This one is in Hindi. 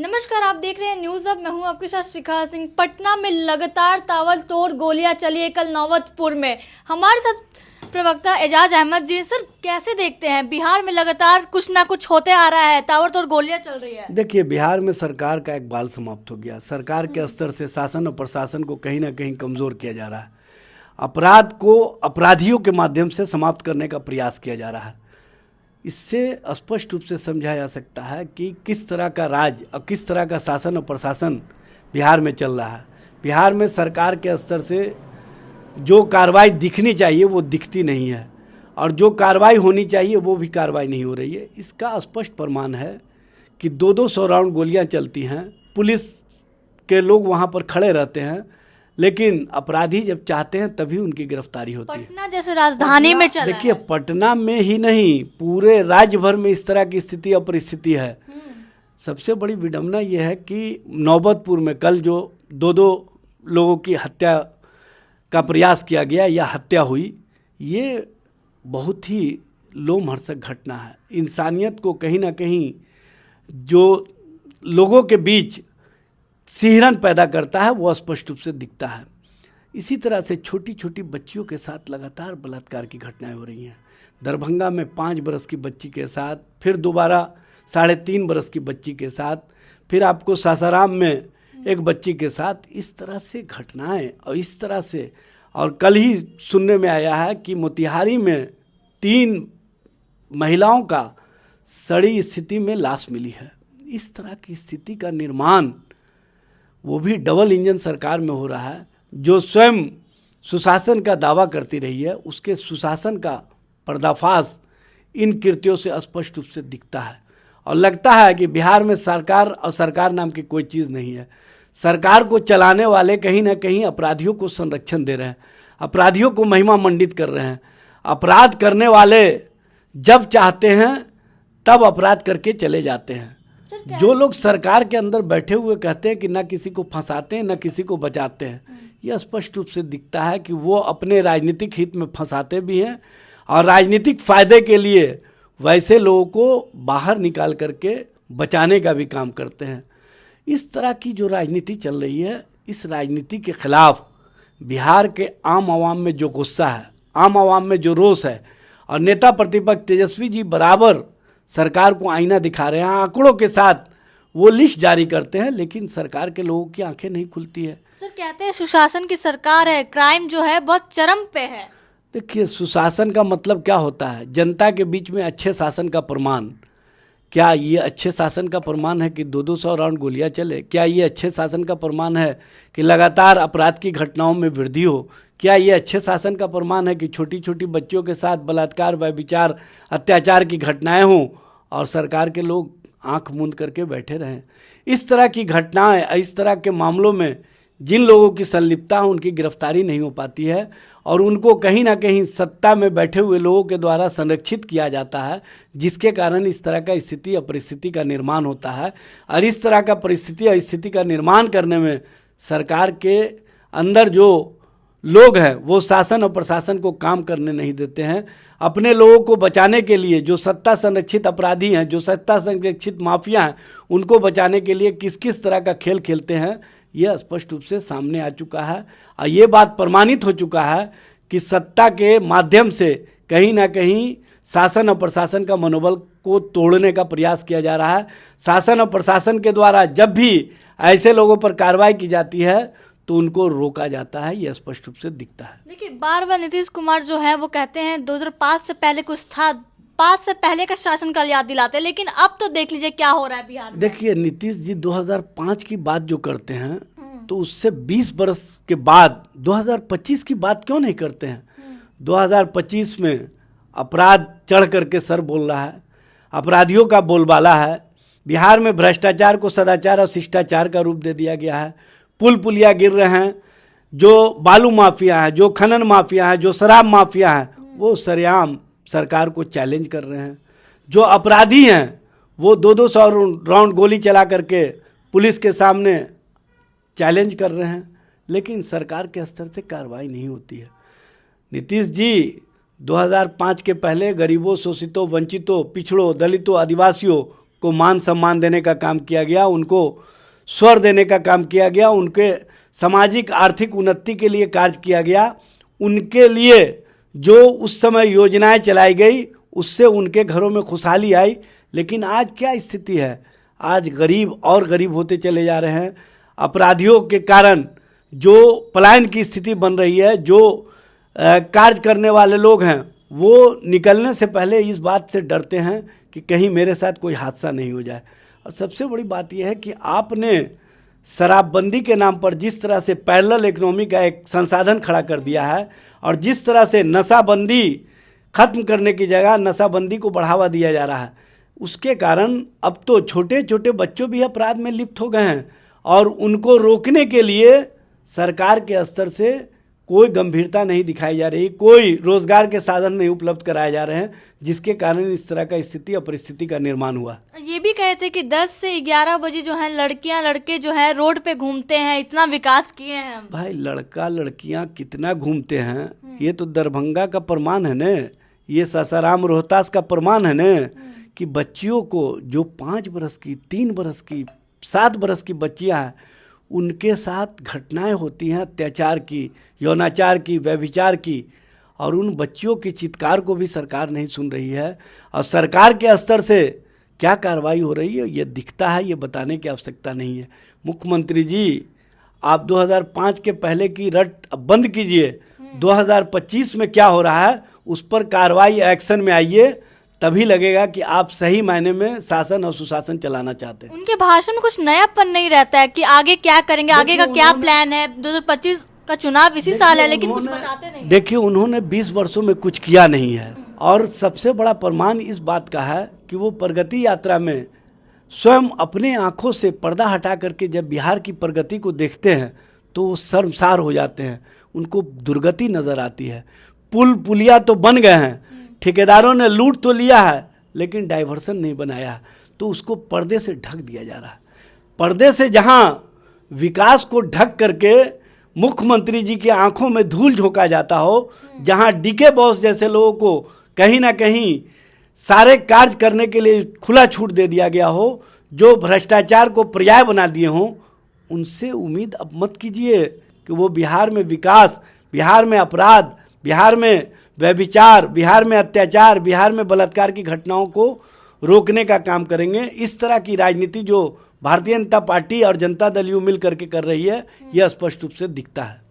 नमस्कार, आप देख रहे हैं न्यूज अब। मैं हूं आपके साथ शिखा सिंह। पटना में लगातार ताबड़तोड़ गोलियां चली है, कल नौबतपुर में। हमारे साथ प्रवक्ता एजाज अहमद जी। सर, कैसे देखते हैं बिहार में लगातार कुछ ना कुछ होते आ रहा है, ताबड़तोड़ गोलियां चल रही है? देखिए, बिहार में सरकार का एक बाल समाप्त हो गया। सरकार के स्तर से शासन और प्रशासन को कहीं ना कहीं कमज़ोर किया जा रहा है। अपराध को अपराधियों के माध्यम से समाप्त करने का प्रयास किया जा रहा है। इससे स्पष्ट रूप से समझा जा सकता है कि किस तरह का राज और किस तरह का शासन और प्रशासन बिहार में चल रहा है। बिहार में सरकार के स्तर से जो कार्रवाई दिखनी चाहिए वो दिखती नहीं है, और जो कार्रवाई होनी चाहिए वो भी कार्रवाई नहीं हो रही है। इसका स्पष्ट प्रमाण है कि 200 राउंड गोलियां चलती हैं, पुलिस के लोग वहां पर खड़े रहते हैं, लेकिन अपराधी जब चाहते हैं तभी उनकी गिरफ्तारी होती है। पटना जैसे राजधानी में चला देखिए, है। पटना में ही नहीं, पूरे राज्य भर में इस तरह की स्थिति और परिस्थिति है। सबसे बड़ी विडंबना यह है कि नौबतपुर में कल जो दो लोगों की हत्या का प्रयास किया गया या हत्या हुई, ये बहुत ही लोमहर्षक घटना है। इंसानियत को कहीं ना कहीं जो लोगों के बीच सिहरन पैदा करता है वो स्पष्ट रूप से दिखता है। इसी तरह से छोटी छोटी बच्चियों के साथ लगातार बलात्कार की घटनाएं हो रही हैं। दरभंगा में 5 बरस की बच्ची के साथ, फिर दोबारा 3.5 बरस की बच्ची के साथ, फिर आपको सासाराम में एक बच्ची के साथ, इस तरह से घटनाएं और इस तरह से। और कल ही सुनने में आया है कि मोतिहारी में 3 महिलाओं का सड़ी स्थिति में लाश मिली है। इस तरह की स्थिति का निर्माण वो भी डबल इंजन सरकार में हो रहा है, जो स्वयं सुशासन का दावा करती रही है। उसके सुशासन का पर्दाफाश इन कृत्यों से स्पष्ट रूप से दिखता है, और लगता है कि बिहार में सरकार और सरकार नाम की कोई चीज़ नहीं है। सरकार को चलाने वाले कहीं ना कहीं अपराधियों को संरक्षण दे रहे हैं, अपराधियों को महिमा मंडित कर रहे हैं। अपराध करने वाले जब चाहते हैं तब अपराध करके चले जाते हैं। जो लोग सरकार के अंदर बैठे हुए कहते हैं कि ना किसी को फंसाते हैं ना किसी को बचाते हैं, यह स्पष्ट रूप से दिखता है कि वो अपने राजनीतिक हित में फंसाते भी हैं और राजनीतिक फायदे के लिए वैसे लोगों को बाहर निकाल करके बचाने का भी काम करते हैं। इस तरह की जो राजनीति चल रही है, इस राजनीति के खिलाफ बिहार के आम आवाम में जो गुस्सा है, आम आवाम में जो रोष है, और नेता प्रतिपक्ष तेजस्वी जी बराबर सरकार को आईना दिखा रहे हैं। आंकड़ों के साथ वो लिस्ट जारी करते हैं, लेकिन सरकार के लोगों की आंखें नहीं खुलती है। सर, कहते हैं सुशासन की सरकार है, क्राइम जो है बहुत चरम पे है। देखिए, सुशासन का मतलब क्या होता है? जनता के बीच में अच्छे शासन का प्रमाण। क्या ये अच्छे शासन का प्रमाण है कि 200 राउंड गोलियां चले? क्या ये अच्छे शासन का प्रमाण है कि लगातार अपराध की घटनाओं में वृद्धि हो? क्या ये अच्छे शासन का प्रमाण है कि छोटी छोटी बच्चियों के साथ बलात्कार, व्यभिचार, अत्याचार की घटनाएं हों और सरकार के लोग आंख मूंद करके बैठे रहें? इस तरह की घटनाएं, इस तरह के मामलों में जिन लोगों की संलिप्तता है उनकी गिरफ्तारी नहीं हो पाती है, और उनको कहीं ना कहीं सत्ता में बैठे हुए लोगों के द्वारा संरक्षित किया जाता है, जिसके कारण इस तरह का स्थिति और परिस्थिति का निर्माण होता है। और इस तरह का परिस्थिति और स्थिति का निर्माण करने में सरकार के अंदर जो लोग हैं वो शासन और प्रशासन को काम करने नहीं देते हैं। अपने लोगों को बचाने के लिए जो सत्ता संरक्षित अपराधी हैं, जो सत्ता संरक्षित माफिया हैं, उनको बचाने के लिए किस किस तरह का खेल खेलते हैं, यह स्पष्ट रूप से सामने आ चुका है। और ये बात प्रमाणित हो चुका है कि सत्ता के माध्यम से कहीं ना कहीं शासन और प्रशासन का मनोबल को तोड़ने का प्रयास किया जा रहा है। शासन और प्रशासन के द्वारा जब भी ऐसे लोगों पर कार्रवाई की जाती है तो उनको रोका जाता है, यह स्पष्ट रूप से दिखता है। देखिए, बार बार नीतीश कुमार जो है वो कहते हैं 2005 से पहले कुछ था, 5 से पहले का शासनकाल याद दिलाते हैं, लेकिन अब तो देख लीजिए क्या हो रहा है बिहार में। देखिए, नीतीश जी 2005 की बात जो करते हैं तो उससे 20 बरस के बाद 2025 की बात क्यों नहीं करते हैं? 2025 में अपराध चढ़ करके सर बोल रहा है, अपराधियों का बोलबाला है। बिहार में भ्रष्टाचार को सदाचार और शिष्टाचार का रूप दे दिया गया है। पुल पुलिया गिर रहे हैं। जो बालू माफिया है, जो खनन माफिया है, जो शराब माफिया है, वो सरेआम सरकार को चैलेंज कर रहे हैं। जो अपराधी हैं वो 200 राउंड गोली चला करके पुलिस के सामने चैलेंज कर रहे हैं, लेकिन सरकार के स्तर से कार्रवाई नहीं होती है। नीतीश जी 2005 के पहले गरीबों, शोषितों, वंचितों, पिछड़ों, दलितों, आदिवासियों को मान सम्मान देने का काम किया गया, उनको स्वर देने का काम किया गया, उनके सामाजिक आर्थिक उन्नति के लिए कार्य किया गया। उनके लिए जो उस समय योजनाएं चलाई गई उससे उनके घरों में खुशहाली आई। लेकिन आज क्या स्थिति है? आज गरीब और गरीब होते चले जा रहे हैं। अपराधियों के कारण जो पलायन की स्थिति बन रही है, जो कार्य करने वाले लोग हैं वो निकलने से पहले इस बात से डरते हैं कि कहीं मेरे साथ कोई हादसा नहीं हो जाए। और सबसे बड़ी बात यह है कि आपने शराबबंदी के नाम पर जिस तरह से पैरेलल इकोनॉमी का एक संसाधन खड़ा कर दिया है और जिस तरह से नशाबंदी खत्म करने की जगह नशाबंदी को बढ़ावा दिया जा रहा है, उसके कारण अब तो छोटे छोटे बच्चों भी अपराध में लिप्त हो गए हैं। और उनको रोकने के लिए सरकार के स्तर से कोई गंभीरता नहीं दिखाई जा रही, कोई रोजगार के साधन नहीं उपलब्ध कराए जा रहे हैं, जिसके कारण इस तरह का स्थिति और परिस्थिति का निर्माण हुआ। ये भी कहे थे कि 10 से 11 बजे जो है लड़कियां लड़के जो है रोड पे घूमते हैं, इतना विकास किए हैं हम। भाई लड़का लड़कियां कितना घूमते हैं ये तो दरभंगा का प्रमाण है न, ये सासाराम रोहतास का प्रमाण है न कि बच्चियों को जो 5 बरस की, 3 बरस की, 7 बरस की बच्चियां हैं उनके साथ घटनाएं होती हैं अत्याचार की, यौनाचार की, व्यभिचार की, और उन बच्चियों की चित्कार को भी सरकार नहीं सुन रही है। और सरकार के स्तर से क्या कार्रवाई हो रही है ये दिखता है, ये बताने की आवश्यकता नहीं है। मुख्यमंत्री जी आप 2005 के पहले की रट अब बंद कीजिए, 2025 में क्या हो रहा है उस पर कार्रवाई एक्शन में आइए, तभी लगेगा कि आप सही मायने में शासन और सुशासन चलाना चाहते हैं। उनके भाषण में कुछ नयापन नहीं रहता है कि आगे क्या करेंगे, आगे का क्या प्लान है। 2025 का चुनाव इसी साल है लेकिन कुछ बताते नहीं। देखिए उन्होंने 20 वर्षों में कुछ किया नहीं है। और सबसे बड़ा प्रमाण इस बात का है कि वो प्रगति यात्रा में स्वयं अपने आंखों से पर्दा हटा करके जब बिहार की प्रगति को देखते हैं तो वो शर्मसार हो जाते हैं, उनको दुर्गति नजर आती है। पुल पुलिया तो बन गए हैं, ठेकेदारों ने लूट तो लिया है लेकिन डाइवर्सन नहीं बनाया, तो उसको पर्दे से ढक दिया जा रहा है। पर्दे से जहां विकास को ढक करके मुख्यमंत्री जी की आंखों में धूल झोंका जाता हो, जहां डीके बॉस जैसे लोगों को कहीं ना कहीं सारे कार्य करने के लिए खुला छूट दे दिया गया हो, जो भ्रष्टाचार को पर्याय बना दिए हों, उनसे उम्मीद अब मत कीजिए कि वो बिहार में विकास, बिहार में अपराध, बिहार में व्यभिचार, बिहार में अत्याचार, बिहार में बलात्कार की घटनाओं को रोकने का काम करेंगे। इस तरह की राजनीति जो भारतीय जनता पार्टी और जनता दल यू मिल करके कर रही है, यह स्पष्ट रूप से दिखता है।